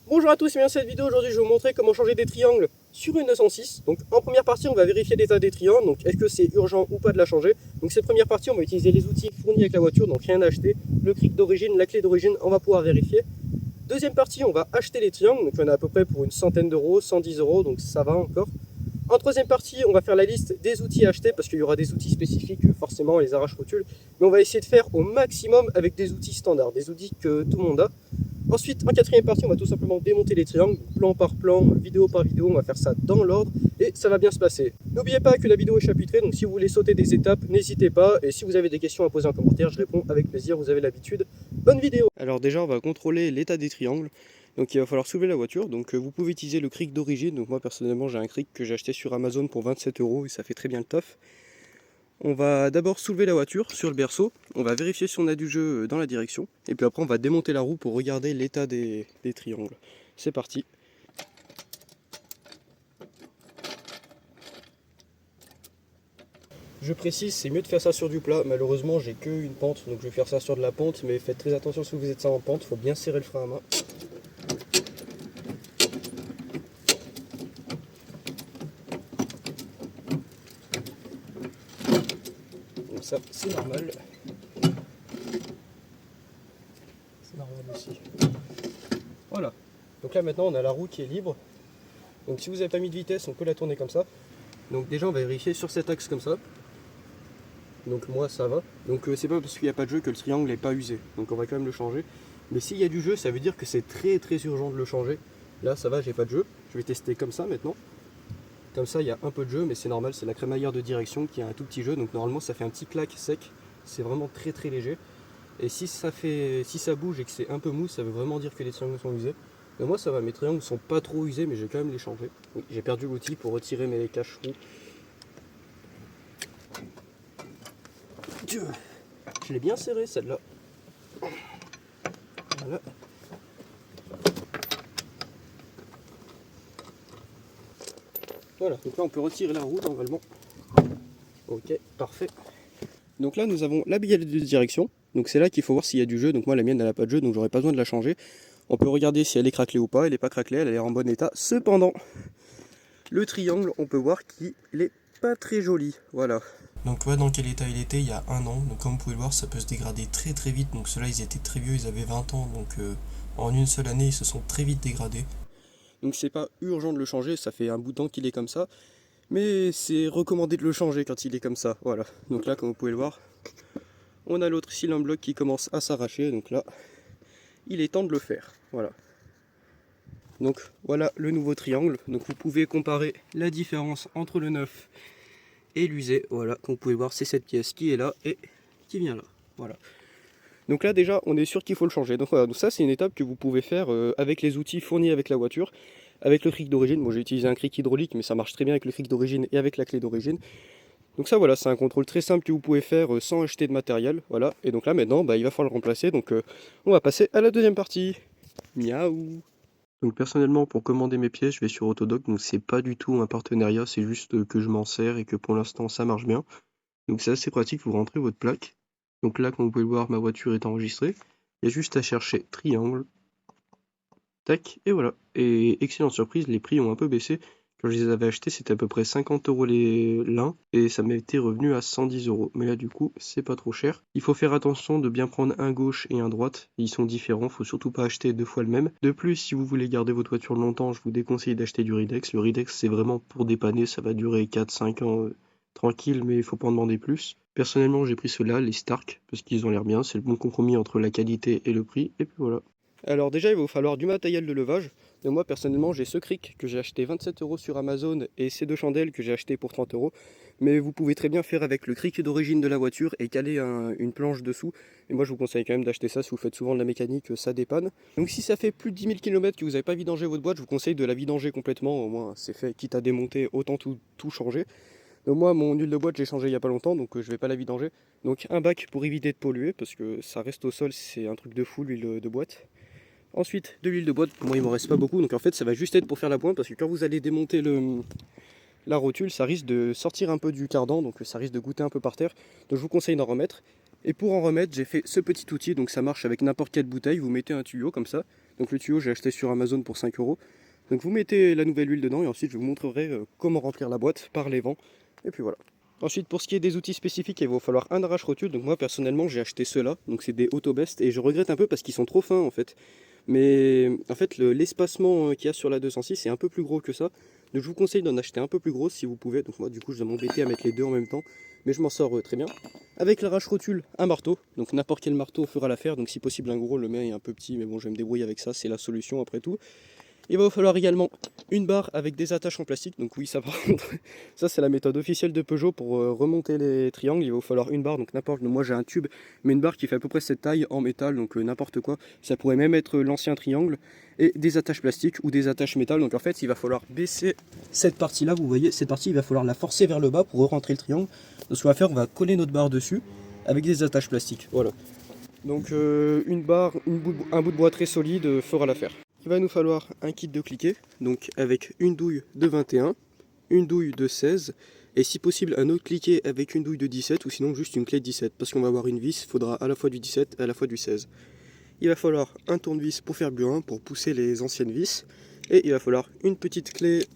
Bonjour à tous et bienvenue dans cette vidéo. Aujourd'hui je vais vous montrer comment changer des triangles sur une 906. Donc en première partie on va vérifier l'état des triangles, donc est-ce que c'est urgent ou pas de la changer. Donc cette première partie on va utiliser les outils fournis avec la voiture, donc rien à acheter, le cric d'origine, la clé d'origine, on va pouvoir vérifier. Deuxième partie on va acheter les triangles, donc il y en a à peu près pour une centaine d'euros, 110 euros, donc ça va encore. En troisième partie, on va faire la liste des outils à acheter parce qu'il y aura des outils spécifiques, forcément les arrache-rotules, mais on va essayer de faire au maximum avec des outils standards, des outils que tout le monde a. Ensuite, en quatrième partie, on va tout simplement démonter les triangles, plan par plan, vidéo par vidéo, on va faire ça dans l'ordre et ça va bien se passer. N'oubliez pas que la vidéo est chapitrée, donc si vous voulez sauter des étapes, n'hésitez pas, et si vous avez des questions à poser en commentaire, je réponds avec plaisir, vous avez l'habitude. Bonne vidéo! Alors déjà, on va contrôler l'état des triangles. Donc il va falloir soulever la voiture, donc vous pouvez utiliser le cric d'origine, donc moi personnellement j'ai un cric que j'ai acheté sur Amazon pour 27 euros et ça fait très bien le taf. On va d'abord soulever la voiture sur le berceau, on va vérifier si on a du jeu dans la direction, et puis après on va démonter la roue pour regarder l'état des triangles. C'est parti. Je précise, c'est mieux de faire ça sur du plat, malheureusement j'ai qu'une pente, donc je vais faire ça sur de la pente, mais faites très attention si vous êtes ça en pente, il faut bien serrer le frein à main. Donc ça, c'est normal. C'est normal aussi. Voilà. Donc là maintenant on a la roue qui est libre. Donc si vous n'avez pas mis de vitesse, on peut la tourner comme ça. Donc déjà on va vérifier sur cet axe comme ça. Donc moi ça va. Donc c'est pas parce qu'il n'y a pas de jeu que le triangle n'est pas usé. Donc on va quand même le changer. Mais s'il y a du jeu, ça veut dire que c'est très urgent de le changer. Là ça va, j'ai pas de jeu. Je vais tester comme ça maintenant. Comme ça il y a un peu de jeu, mais c'est normal, c'est la crémaillère de direction qui a un tout petit jeu. Donc normalement ça fait un petit claque sec. C'est vraiment très léger. Et si ça bouge et que c'est un peu mou, ça veut vraiment dire que les triangles sont usés. Mais moi ça va, mes triangles sont pas trop usés, mais j'ai quand même les changer. Oui, j'ai perdu l'outil pour retirer mes cache-roues. Je l'ai bien serré celle-là. Voilà. Voilà, donc là on peut retirer la roue normalement. Ok, parfait. Donc là nous avons la baguette de direction. Donc c'est là qu'il faut voir s'il y a du jeu. Donc moi la mienne elle n'a pas de jeu, donc j'aurais pas besoin de la changer. On peut regarder si elle est craquelée ou pas. Elle n'est pas craquelée, elle a l'air en bon état. Cependant, le triangle, on peut voir qu'il est pas très joli. Voilà. Donc voilà dans quel état il était il y a un an. Donc comme vous pouvez le voir, ça peut se dégrader très vite. Donc ceux-là ils étaient très vieux, ils avaient 20 ans. Donc en une seule année ils se sont très vite dégradés. Donc c'est pas urgent de le changer, ça fait un bout de temps qu'il est comme ça. Mais c'est recommandé de le changer quand il est comme ça. Voilà. Donc là comme vous pouvez le voir, on a l'autre cylindre bloc qui commence à s'arracher. Donc là, il est temps de le faire. Voilà. Donc voilà le nouveau triangle. Donc vous pouvez comparer la différence entre le neuf et l'usé. Voilà, comme vous pouvez voir, c'est cette pièce qui est là et qui vient là. Voilà. Donc là déjà, on est sûr qu'il faut le changer. Donc voilà, donc ça c'est une étape que vous pouvez faire avec les outils fournis avec la voiture, avec le cric d'origine. Moi j'ai utilisé un cric hydraulique, mais ça marche très bien avec le cric d'origine et avec la clé d'origine. Donc ça voilà, c'est un contrôle très simple que vous pouvez faire sans acheter de matériel. Voilà. Et donc là maintenant, il va falloir le remplacer. Donc on va passer à la deuxième partie. Miaou. Donc personnellement, pour commander mes pièces, je vais sur Autodoc, donc c'est pas du tout un partenariat, c'est juste que je m'en sers et que pour l'instant ça marche bien. Donc c'est assez pratique, vous rentrez votre plaque. Donc là, comme vous pouvez le voir, ma voiture est enregistrée. Il y a juste à chercher triangle. Tac, et voilà. Et excellente surprise, les prix ont un peu baissé. Quand je les avais achetés, c'était à peu près 50 euros l'un, et ça m'était revenu à 110 euros. Mais là, du coup, c'est pas trop cher. Il faut faire attention de bien prendre un gauche et un droite. Ils sont différents, faut surtout pas acheter deux fois le même. De plus, si vous voulez garder votre voiture longtemps, je vous déconseille d'acheter du Ridex. Le Ridex, c'est vraiment pour dépanner, ça va durer 4-5 ans tranquille, mais il faut pas en demander plus. Personnellement, j'ai pris ceux-là, les Stark, parce qu'ils ont l'air bien. C'est le bon compromis entre la qualité et le prix, et puis voilà. Alors déjà, il va vous falloir du matériel de levage. Donc moi, personnellement, j'ai ce cric que j'ai acheté 27 euros sur Amazon et ces deux chandelles que j'ai acheté pour 30 euros. Mais vous pouvez très bien faire avec le cric d'origine de la voiture et caler une planche dessous. Et moi, je vous conseille quand même d'acheter ça si vous faites souvent de la mécanique, ça dépanne. Donc si ça fait plus de 10 000 km que vous n'avez pas vidangé votre boîte, je vous conseille de la vidanger complètement. Au moins, c'est fait, quitte à démonter, autant tout changer. Donc moi, mon huile de boîte, j'ai changé il n'y a pas longtemps, donc je vais pas la vidanger. Donc un bac pour éviter de polluer, parce que ça reste au sol, c'est un truc de fou l'huile de boîte. Ensuite, de l'huile de boîte, pour moi il m'en reste pas beaucoup, donc en fait ça va juste être pour faire la pointe, parce que quand vous allez démonter la rotule, ça risque de sortir un peu du cardan, donc ça risque de goûter un peu par terre, donc je vous conseille d'en remettre. Et pour en remettre, j'ai fait ce petit outil, donc ça marche avec n'importe quelle bouteille, vous mettez un tuyau comme ça, Donc le tuyau j'ai acheté sur Amazon pour 5 euros. Donc vous mettez la nouvelle huile dedans et ensuite je vous montrerai comment remplir la boîte par les vents. Et puis voilà. Ensuite pour ce qui est des outils spécifiques, il va falloir un arrache-rotule. Donc moi personnellement j'ai acheté ceux-là. Donc c'est des Autobest et je regrette un peu parce qu'ils sont trop fins en fait. Mais en fait l'espacement qu'il y a sur la 206 est un peu plus gros que ça. Donc je vous conseille d'en acheter un peu plus gros si vous pouvez. Donc moi du coup je dois m'embêter à mettre les deux en même temps. Mais je m'en sors très bien. Avec l'arrache-rotule, un marteau. Donc n'importe quel marteau fera l'affaire. Donc si possible un gros, le mien est un peu petit. Mais bon je vais me débrouiller avec ça, c'est la solution après tout. Il va vous falloir également une barre avec des attaches en plastique. Donc oui, ça par contre, ça c'est la méthode officielle de Peugeot pour remonter les triangles. Il va vous falloir une barre, donc n'importe, moi j'ai un tube, mais une barre qui fait à peu près cette taille en métal, donc n'importe quoi. Ça pourrait même être l'ancien triangle. Et des attaches plastiques ou des attaches métal. Donc en fait, il va falloir baisser cette partie-là, vous voyez, cette partie, il va falloir la forcer vers le bas pour rentrer le triangle. Donc ce qu'on va faire, on va coller notre barre dessus avec des attaches plastiques. Voilà. Donc une barre, un bout de bois très solide fera l'affaire. Il va nous falloir un kit de cliquet, donc avec une douille de 21, une douille de 16, et si possible un autre cliquet avec une douille de 17, ou sinon juste une clé de 17, parce qu'on va avoir une vis, il faudra à la fois du 17 et à la fois du 16. Il va falloir un tournevis pour faire burin, pour pousser les anciennes vis, et il va falloir une petite clé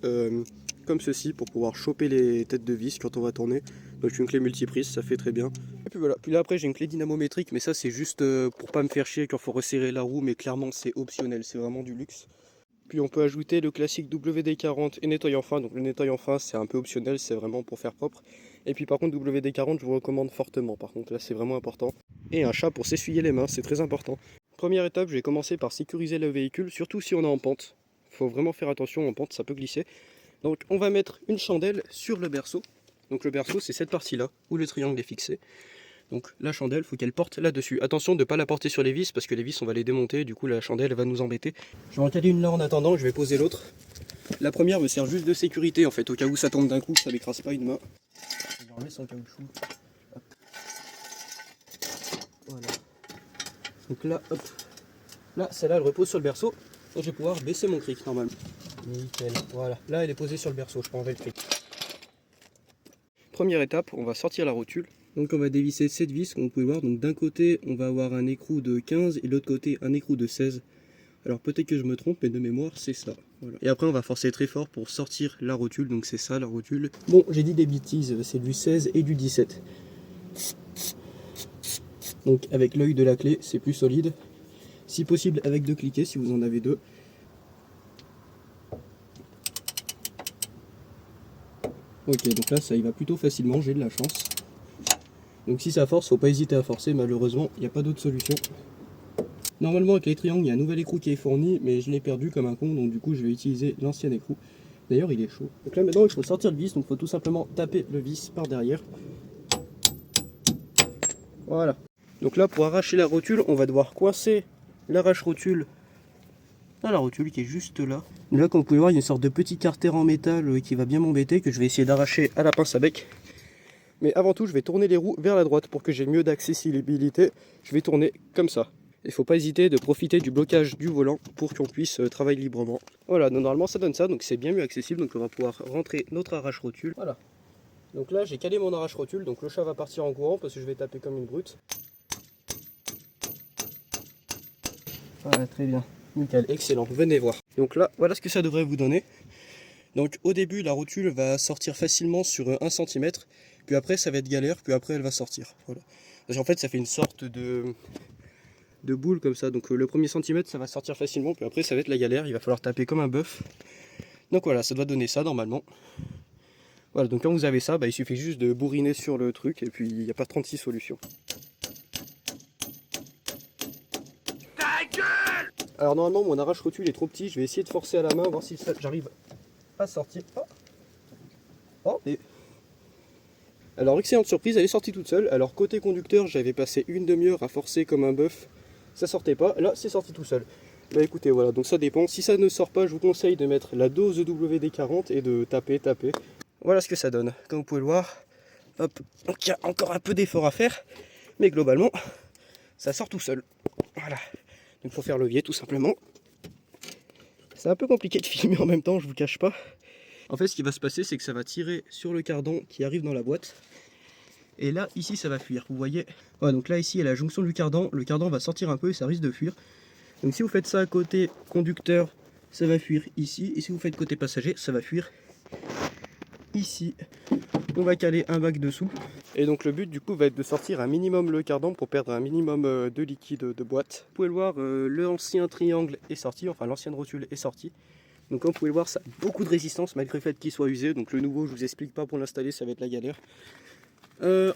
comme ceci pour pouvoir choper les têtes de vis quand on va tourner. Donc une clé multiprise, ça fait très bien. Et puis voilà, puis là après j'ai une clé dynamométrique, mais ça c'est juste pour pas me faire chier quand il faut resserrer la roue, mais clairement c'est optionnel, c'est vraiment du luxe. Puis on peut ajouter le classique WD-40 et nettoyant fin, donc le nettoyant fin c'est un peu optionnel, c'est vraiment pour faire propre. Et puis par contre WD-40 je vous recommande fortement, par contre là c'est vraiment important. Et un chat pour s'essuyer les mains, c'est très important. Première étape, je vais commencer par sécuriser le véhicule, surtout si on est en pente. Il faut vraiment faire attention, en pente ça peut glisser. Donc on va mettre une chandelle sur le berceau. Donc le berceau c'est cette partie là où le triangle est fixé. Donc la chandelle, il faut qu'elle porte là-dessus. Attention de ne pas la porter sur les vis parce que les vis on va les démonter, du coup la chandelle va nous embêter. Je vais en caler une là en attendant, je vais poser l'autre. La première me sert juste de sécurité en fait, au cas où ça tombe d'un coup, ça n'écrase pas une main. Je vais enlever son caoutchouc. Hop. Voilà. Donc là, hop. Là, celle-là elle repose sur le berceau. Donc je vais pouvoir baisser mon cric normalement. Nickel, voilà. Là elle est posée sur le berceau, je peux enlever le cric. Première étape, on va sortir la rotule. Donc on va dévisser cette vis, comme vous pouvez voir. Donc d'un côté, on va avoir un écrou de 15 et de l'autre côté, un écrou de 16. Alors peut-être que je me trompe, mais de mémoire, c'est ça. Voilà. Et après, on va forcer très fort pour sortir la rotule. Donc c'est ça, la rotule. Bon, j'ai dit des bêtises, c'est du 16 et du 17. Donc avec l'œil de la clé, c'est plus solide. Si possible, avec deux cliquets, si vous en avez deux. Ok, donc là, ça y va plutôt facilement, j'ai de la chance. Donc si ça force, faut pas hésiter à forcer, malheureusement, il n'y a pas d'autre solution. Normalement avec les triangles, il y a un nouvel écrou qui est fourni, mais je l'ai perdu comme un con, donc du coup je vais utiliser l'ancien écrou. D'ailleurs il est chaud. Donc là maintenant il faut sortir le vis, donc il faut tout simplement taper le vis par derrière. Voilà. Donc là pour arracher la rotule, on va devoir coincer l'arrache-rotule dans la rotule qui est juste là. Et là comme vous pouvez voir, il y a une sorte de petit carter en métal qui va bien m'embêter, que je vais essayer d'arracher à la pince à bec. Mais avant tout, je vais tourner les roues vers la droite pour que j'ai mieux d'accessibilité. Je vais tourner comme ça. Il ne faut pas hésiter de profiter du blocage du volant pour qu'on puisse travailler librement. Voilà, donc normalement ça donne ça, donc c'est bien mieux accessible. Donc on va pouvoir rentrer notre arrache-rotule. Voilà. Donc là j'ai calé mon arrache-rotule, donc le chat va partir en courant parce que je vais taper comme une brute. Voilà, très bien. Nickel, excellent, venez voir. Donc là, voilà ce que ça devrait vous donner. Donc au début, la rotule va sortir facilement sur 1 cm. Puis après, ça va être galère, puis après, elle va sortir. Voilà. Parce qu'en fait, ça fait une sorte de boule comme ça. Donc le premier centimètre, ça va sortir facilement. Puis après, ça va être la galère. Il va falloir taper comme un bœuf. Donc voilà, ça doit donner ça normalement. Voilà, donc quand vous avez ça, il suffit juste de bourriner sur le truc. Et puis, il n'y a pas 36 solutions. Ta gueule! Alors normalement, mon arrache-rotule est trop petit. Je vais essayer de forcer à la main, voir si j'arrive à sortir. Oh, et... Alors excellente surprise, elle est sortie toute seule. Alors côté conducteur, j'avais passé une demi-heure à forcer comme un bœuf, ça sortait pas. Là, c'est sorti tout seul. Bah écoutez, voilà, donc ça dépend. Si ça ne sort pas, je vous conseille de mettre la dose de WD-40 et de taper. Voilà ce que ça donne. Comme vous pouvez le voir, hop, donc il y a encore un peu d'effort à faire, mais globalement, ça sort tout seul. Voilà. Donc il faut faire levier tout simplement. C'est un peu compliqué de filmer en même temps, je vous cache pas. En fait, ce qui va se passer, c'est que ça va tirer sur le cardan qui arrive dans la boîte. Et là, ici, ça va fuir. Vous voyez? Voilà, donc là, ici, il y a la jonction du cardan. Le cardan va sortir un peu et ça risque de fuir. Donc si vous faites ça à côté conducteur, ça va fuir ici. Et si vous faites côté passager, ça va fuir ici. On va caler un bac dessous. Et donc le but du coup va être de sortir un minimum le cardan pour perdre un minimum de liquide de boîte. Vous pouvez le voir, l'ancien triangle est sorti, enfin l'ancienne rotule est sortie. Donc comme vous pouvez le voir, ça a beaucoup de résistance malgré le fait qu'il soit usé. Donc le nouveau, je vous explique pas pour l'installer, ça va être la galère.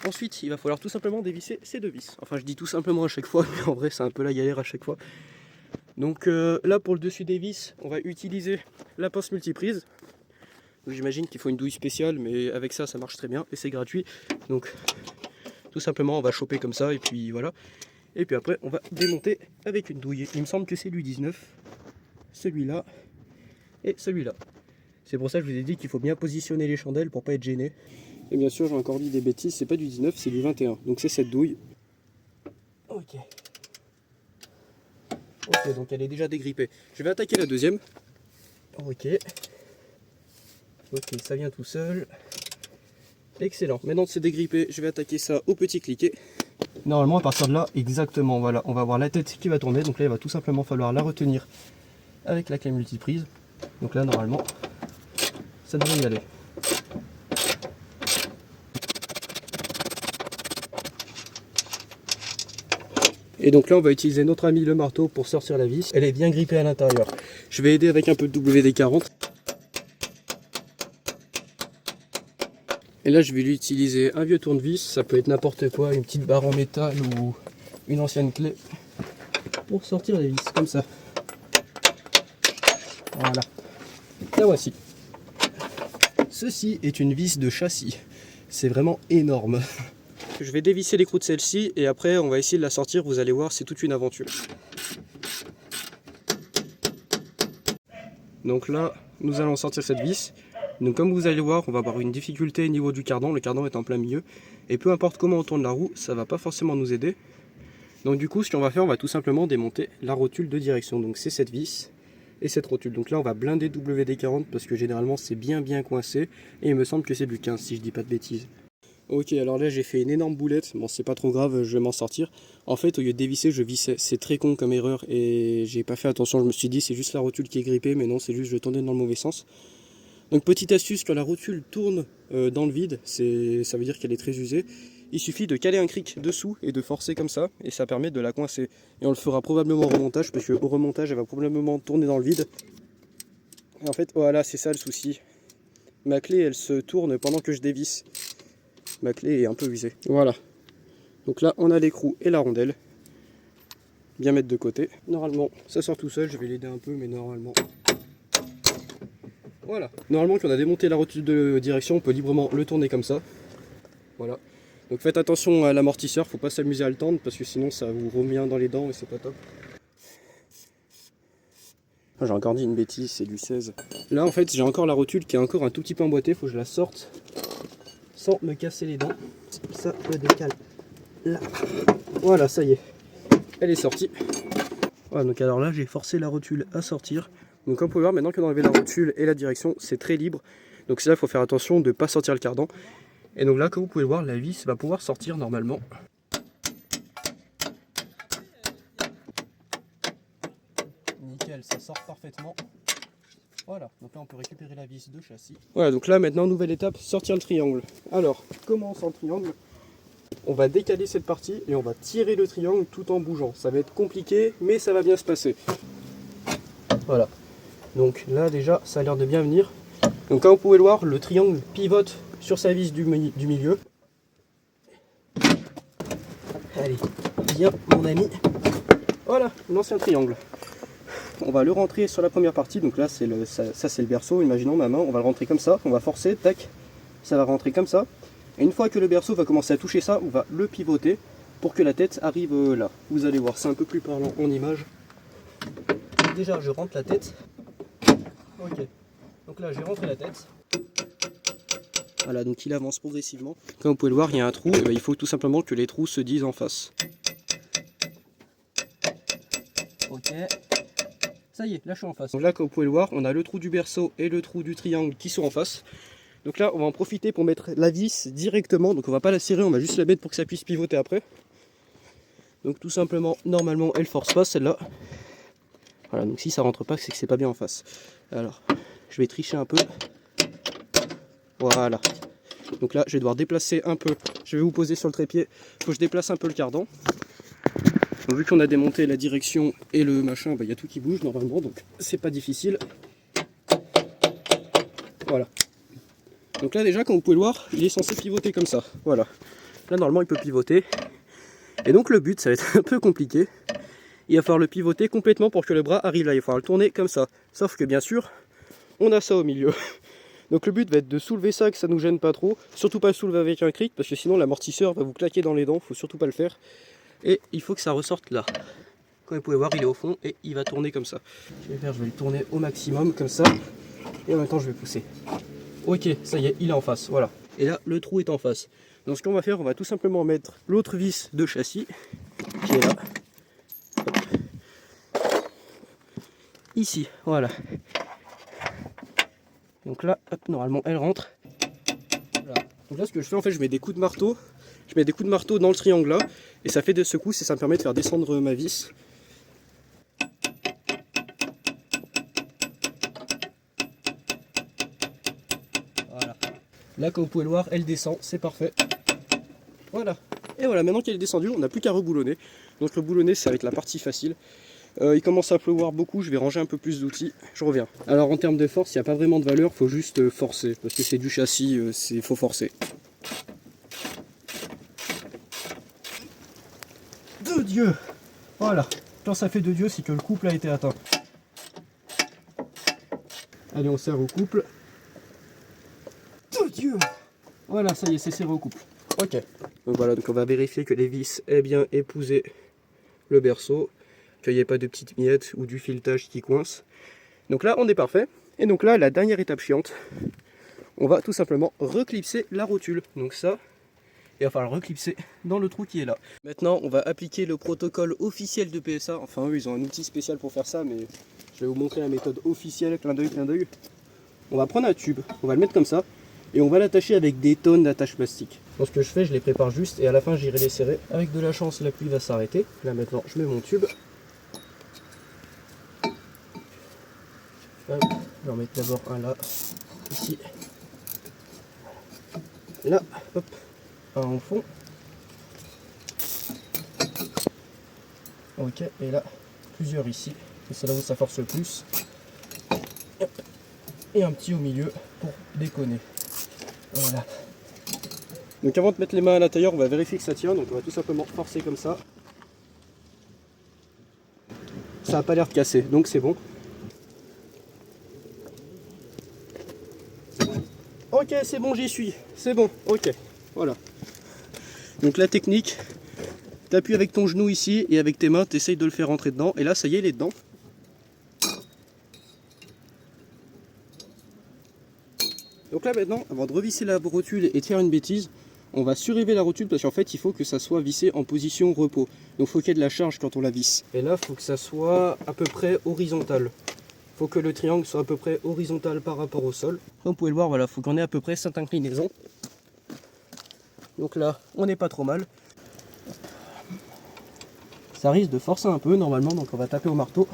Ensuite, il va falloir tout simplement dévisser ces deux vis. Enfin, je dis tout simplement à chaque fois, mais en vrai, c'est un peu la galère à chaque fois. Donc là, pour le dessus des vis, on va utiliser la pince multiprise. J'imagine qu'il faut une douille spéciale, mais avec ça, ça marche très bien et c'est gratuit. Donc, tout simplement, on va choper comme ça et puis voilà. Et puis après, on va démonter avec une douille. Il me semble que c'est du 19, celui-là et celui-là. C'est pour ça que je vous ai dit qu'il faut bien positionner les chandelles pour pas être gêné. Et bien sûr, j'ai encore dit des bêtises, c'est pas du 19, c'est du 21. Donc c'est cette douille. Ok. Ok, donc elle est déjà dégrippée. Je vais attaquer la deuxième. Ok. Ok, ça vient tout seul. Excellent. Maintenant que c'est dégrippé, je vais attaquer ça au petit cliquet. Normalement, à partir de là, exactement, voilà, on va avoir la tête qui va tourner. Donc là, il va tout simplement falloir la retenir avec la clé multiprise. Donc là, normalement, ça devrait y aller. Et donc là, on va utiliser notre ami le marteau pour sortir la vis. Elle est bien grippée à l'intérieur. Je vais aider avec un peu de WD-40. Et là, je vais lui utiliser un vieux tournevis. Ça peut être n'importe quoi, une petite barre en métal ou une ancienne clé pour sortir les vis, comme ça. Voilà. La voici. Ceci est une vis de châssis. C'est vraiment énorme. Je vais dévisser l'écrou de celle-ci et après on va essayer de la sortir, vous allez voir, c'est toute une aventure. Donc là, nous allons sortir cette vis. Donc comme vous allez voir, on va avoir une difficulté au niveau du cardan, le cardan est en plein milieu. Et peu importe comment on tourne la roue, ça va pas forcément nous aider. Donc du coup, ce qu'on va faire, on va tout simplement démonter la rotule de direction. Donc c'est cette vis et cette rotule. Donc là, on va blinder WD-40 parce que généralement c'est bien coincé. Et il me semble que c'est du 15 si je dis pas de bêtises. Ok, alors là j'ai fait une énorme boulette, bon c'est pas trop grave, je vais m'en sortir. En fait au lieu de dévisser, je vissais, c'est très con comme erreur et j'ai pas fait attention, je me suis dit c'est juste la rotule qui est grippée, mais non c'est juste je tournais dans le mauvais sens. Donc petite astuce, quand la rotule tourne dans le vide, ça veut dire qu'elle est très usée. Il suffit de caler un cric dessous et de forcer comme ça, et ça permet de la coincer. Et on le fera probablement au remontage, parce qu'au remontage elle va probablement tourner dans le vide. Et en fait voilà, c'est ça le souci. Ma clé elle se tourne pendant que je dévisse. Ma clé est un peu usée. Voilà. Donc là, on a l'écrou et la rondelle. Bien mettre de côté. Normalement, ça sort tout seul. Je vais l'aider un peu, mais normalement... Voilà. Normalement, quand on a démonté la rotule de direction, on peut librement le tourner comme ça. Voilà. Donc faites attention à l'amortisseur. Faut pas s'amuser à le tendre, parce que sinon, ça vous revient dans les dents et c'est pas top. J'ai encore dit une bêtise, c'est du 16. Là, en fait, j'ai encore la rotule qui est encore un tout petit peu emboîtée. Faut que je la sorte sans me casser les dents. Ça, je le décale là. Voilà, ça y est. Elle est sortie. Voilà, donc alors là, j'ai forcé la rotule à sortir. Donc comme vous pouvez voir, maintenant qu'on a enlevé la rotule et la direction, c'est très libre. Donc c'est là, il faut faire attention de ne pas sortir le cardan. Et donc là, comme vous pouvez le voir, la vis va pouvoir sortir normalement. Nickel, ça sort parfaitement. Voilà, donc là on peut récupérer la vis de châssis. Voilà, donc là maintenant, nouvelle étape, sortir le triangle. Alors, comment on sort le triangle? On va décaler cette partie et on va tirer le triangle tout en bougeant. Ça va être compliqué, mais ça va bien se passer. Voilà. Donc là déjà, ça a l'air de bien venir. Donc comme vous pouvez le voir, le triangle pivote sur sa vis du milieu. Allez, viens mon ami. Voilà, l'ancien triangle. On va le rentrer sur la première partie, donc là c'est ça c'est le berceau, imaginons ma main, on va le rentrer comme ça, on va forcer, tac, ça va rentrer comme ça. Et une fois que le berceau va commencer à toucher ça, on va le pivoter pour que la tête arrive là. Vous allez voir, c'est un peu plus parlant en image. Donc déjà je rentre la tête. Ok, donc là j'ai rentré la tête. Voilà, donc il avance progressivement. Comme vous pouvez le voir, il y a un trou, et il faut tout simplement que les trous se disent en face. Ok. Ça y est, là je suis en face. Donc là, comme vous pouvez le voir, on a le trou du berceau et le trou du triangle qui sont en face. Donc là, on va en profiter pour mettre la vis directement. Donc on va pas la serrer, on va juste la mettre pour que ça puisse pivoter après. Donc tout simplement, normalement, elle force pas celle-là. Voilà, donc si ça rentre pas, c'est que c'est pas bien en face. Alors, je vais tricher un peu. Voilà. Donc là, je vais devoir déplacer un peu. Je vais vous poser sur le trépied. Il faut que je déplace un peu le cardan. Donc, vu qu'on a démonté la direction et le machin, il y a tout qui bouge normalement, donc c'est pas difficile. Voilà. Donc là déjà, comme vous pouvez le voir, il est censé pivoter comme ça. Voilà. Là normalement il peut pivoter. Et donc le but, ça va être un peu compliqué. Il va falloir le pivoter complètement pour que le bras arrive là. Il va falloir le tourner comme ça. Sauf que bien sûr, on a ça au milieu. Donc le but va être de soulever ça, que ça nous gêne pas trop. Surtout pas le soulever avec un cric, parce que sinon l'amortisseur va vous claquer dans les dents. Faut surtout pas le faire. Et il faut que ça ressorte là. Comme vous pouvez voir, il est au fond et il va tourner comme ça. Je vais le tourner au maximum comme ça. Et en même temps je vais pousser. Ok, ça y est, il est en face, voilà. Et là, le trou est en face. Donc ce qu'on va faire, on va tout simplement mettre l'autre vis de châssis, qui est là. Hop. Ici, voilà. Donc là, hop, normalement, elle rentre. Voilà. Donc là, ce que je fais, en fait, je mets des coups de marteau. Je mets des coups de marteau dans le triangle là. Et ça fait des secousses et ça me permet de faire descendre ma vis. Voilà. Là, comme vous pouvez le voir, elle descend, c'est parfait. Voilà. Et voilà, maintenant qu'elle est descendue, on n'a plus qu'à reboulonner. Donc reboulonner, ça va être la partie facile. Il commence à pleuvoir beaucoup, je vais ranger un peu plus d'outils. Je reviens. Alors en termes de force, il n'y a pas vraiment de valeur, il faut juste forcer. Parce que c'est du châssis, il faut forcer. De Dieu! Voilà. Quand ça fait de Dieu, c'est que le couple a été atteint. Allez, on serre au couple. De Dieu! Voilà, ça y est, c'est serré au couple. Ok. Donc voilà, donc on va vérifier que les vis aient bien épousé le berceau, qu'il n'y ait pas de petites miettes ou du filetage qui coince. Donc là, on est parfait. Et donc là, la dernière étape chiante, on va tout simplement reclipser la rotule. Donc ça, il va falloir reclipser dans le trou qui est là. Maintenant, on va appliquer le protocole officiel de PSA. Enfin, eux, ils ont un outil spécial pour faire ça, mais je vais vous montrer la méthode officielle, clin d'œil, clin d'œil. On va prendre un tube, on va le mettre comme ça, et on va l'attacher avec des tonnes d'attaches plastiques. Donc ce que je fais, je les prépare juste, et à la fin, j'irai les serrer. Avec de la chance, la pluie va s'arrêter. Là maintenant, je mets mon tube. Hop, je vais en mettre d'abord un là, ici. Là, hop, un en fond. Ok, et là, plusieurs ici. C'est là où ça force le plus. Et un petit au milieu pour déconner. Voilà. Donc avant de mettre les mains à l'intérieur, on va vérifier que ça tient. Donc on va tout simplement forcer comme ça. Ça n'a pas l'air de casser, donc c'est bon. Ok, c'est bon, j'y suis. C'est bon, ok. Voilà. Donc la technique, tu appuies avec ton genou ici et avec tes mains, tu essayes de le faire rentrer dedans. Et là, ça y est, il est dedans. Donc là maintenant, avant de revisser la rotule et de faire une bêtise, on va surélever la rotule parce qu'en fait il faut que ça soit vissé en position repos. Donc il faut qu'il y ait de la charge quand on la visse. Et là il faut que ça soit à peu près horizontal. Il faut que le triangle soit à peu près horizontal par rapport au sol. Comme vous pouvez le voir, voilà, il faut qu'on ait à peu près cette inclinaison. Donc là, on n'est pas trop mal. Ça risque de forcer un peu normalement, donc on va taper au marteau.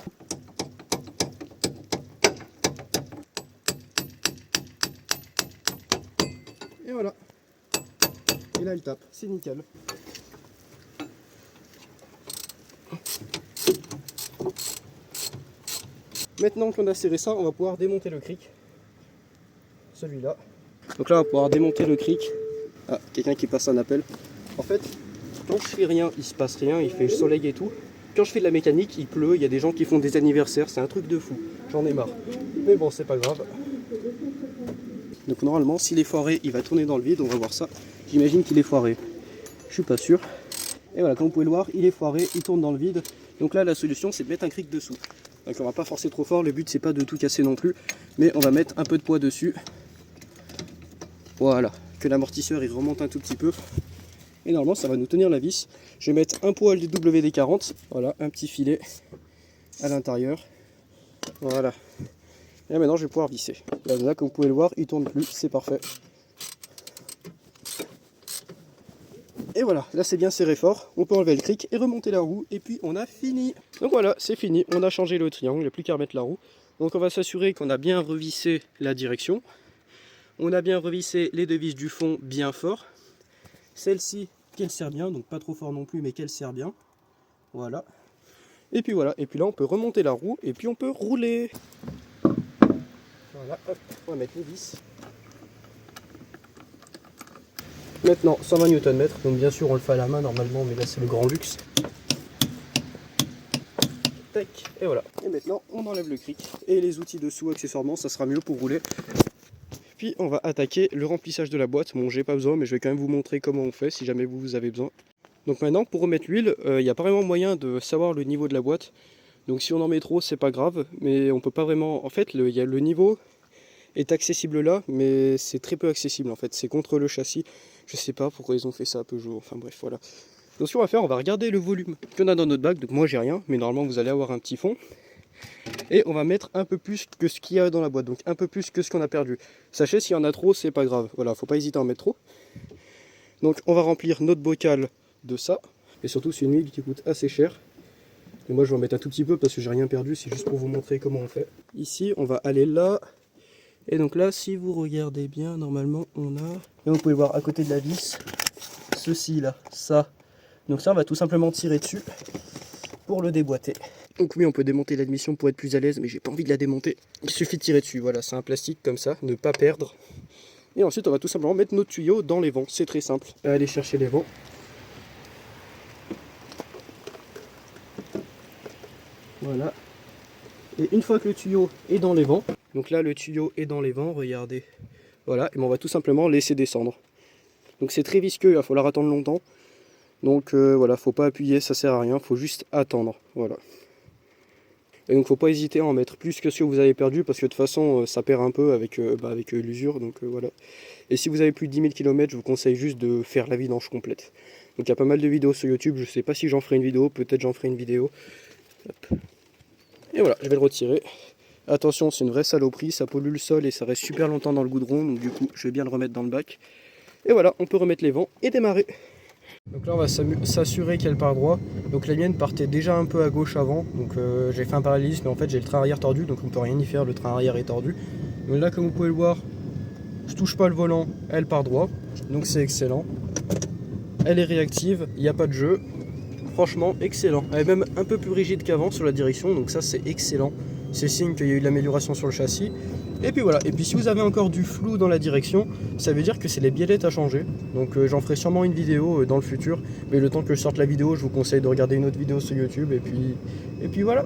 Et voilà. Et là, il tape. C'est nickel. Maintenant qu'on a serré ça, on va pouvoir démonter le cric. Celui-là. Donc là, on va pouvoir démonter le cric. Ah, quelqu'un qui passe un appel. En fait, quand je fais rien, il se passe rien, il fait le soleil et tout. Quand je fais de la mécanique, il pleut, il y a des gens qui font des anniversaires, c'est un truc de fou. J'en ai marre. Mais bon, c'est pas grave. Donc normalement, s'il est foiré, il va tourner dans le vide, on va voir ça. J'imagine qu'il est foiré. Je suis pas sûr. Et voilà, comme vous pouvez le voir, il est foiré, il tourne dans le vide. Donc là, la solution, c'est de mettre un cric dessous. Donc on va pas forcer trop fort, le but c'est pas de tout casser non plus, mais on va mettre un peu de poids dessus. Voilà, que l'amortisseur il remonte un tout petit peu. Et normalement ça va nous tenir la vis. Je vais mettre un poil de WD-40, voilà, un petit filet à l'intérieur. Voilà. Et là maintenant je vais pouvoir visser. Là comme vous pouvez le voir, il tourne plus, c'est parfait. Et voilà, là c'est bien serré fort, on peut enlever le cric et remonter la roue, et puis on a fini. Donc voilà, c'est fini, on a changé le triangle, il n'y a plus qu'à remettre la roue. Donc on va s'assurer qu'on a bien revissé la direction. On a bien revissé les deux vis du fond bien fort. Celle-ci, qu'elle serre bien, donc pas trop fort non plus, mais qu'elle serre bien. Voilà. Et puis voilà, et puis là on peut remonter la roue, et puis on peut rouler. Voilà, hop, on va mettre les vis. Maintenant 120 Nm, donc bien sûr on le fait à la main normalement, mais là c'est le grand luxe. Tac, et voilà. Et maintenant on enlève le cric et les outils dessous accessoirement, ça sera mieux pour rouler. Puis on va attaquer le remplissage de la boîte. Bon, j'ai pas besoin, mais je vais quand même vous montrer comment on fait si jamais vous avez besoin. Donc maintenant pour remettre l'huile, il n'y a pas vraiment moyen de savoir le niveau de la boîte. Donc si on en met trop c'est pas grave, mais on peut pas vraiment... En fait le niveau est accessible là, mais c'est très peu accessible en fait, c'est contre le châssis. Je sais pas pourquoi ils ont fait ça Peugeot, enfin bref voilà. Donc ce qu'on va faire, on va regarder le volume qu'on a dans notre bac. Donc moi j'ai rien, mais normalement vous allez avoir un petit fond. Et on va mettre un peu plus que ce qu'il y a dans la boîte, donc un peu plus que ce qu'on a perdu. Sachez, s'il y en a trop, c'est pas grave, voilà, faut pas hésiter à en mettre trop. Donc on va remplir notre bocal de ça, et surtout c'est une huile qui coûte assez cher. Et moi je vais en mettre un tout petit peu parce que j'ai rien perdu, c'est juste pour vous montrer comment on fait. Ici on va aller là. Et donc là, si vous regardez bien, normalement, on a... Et vous pouvez voir à côté de la vis, ceci là, ça. Donc ça, on va tout simplement tirer dessus pour le déboîter. Donc oui, on peut démonter l'admission pour être plus à l'aise, mais j'ai pas envie de la démonter. Il suffit de tirer dessus, voilà, c'est un plastique comme ça, ne pas perdre. Et ensuite, on va tout simplement mettre nos tuyaux dans les vents, c'est très simple. Aller chercher les vents. Voilà. Et une fois que le tuyau est dans les vents, donc là le tuyau est dans les vents, regardez, voilà, et on va tout simplement laisser descendre. Donc c'est très visqueux, il va falloir attendre longtemps, donc voilà, faut pas appuyer, ça sert à rien, faut juste attendre, voilà. Et donc faut pas hésiter à en mettre plus que ce que vous avez perdu, parce que de toute façon ça perd un peu avec l'usure, donc voilà. Et si vous avez plus de 10 000 km, je vous conseille juste de faire la vidange complète. Donc il y a pas mal de vidéos sur YouTube, je sais pas si j'en ferai une vidéo, peut-être j'en ferai une vidéo. Hop. Et voilà, je vais le retirer. Attention, c'est une vraie saloperie, ça pollue le sol et ça reste super longtemps dans le goudron, donc du coup je vais bien le remettre dans le bac. Et voilà, on peut remettre les vents et démarrer. Donc là on va s'assurer qu'elle part droit. Donc la mienne partait déjà un peu à gauche avant, donc j'ai fait un parallélisme, mais en fait j'ai le train arrière tordu, donc on peut rien y faire, le train arrière est tordu. Donc là comme vous pouvez le voir, je touche pas le volant, elle part droit, donc c'est excellent. Elle est réactive, il n'y a pas de jeu. Franchement excellent, elle est même un peu plus rigide qu'avant sur la direction, donc ça c'est excellent, c'est signe qu'il y a eu de l'amélioration sur le châssis. Et puis voilà, et puis si vous avez encore du flou dans la direction, ça veut dire que c'est les biellettes à changer, donc j'en ferai sûrement une vidéo dans le futur, mais le temps que je sorte la vidéo, je vous conseille de regarder une autre vidéo sur YouTube, et puis voilà.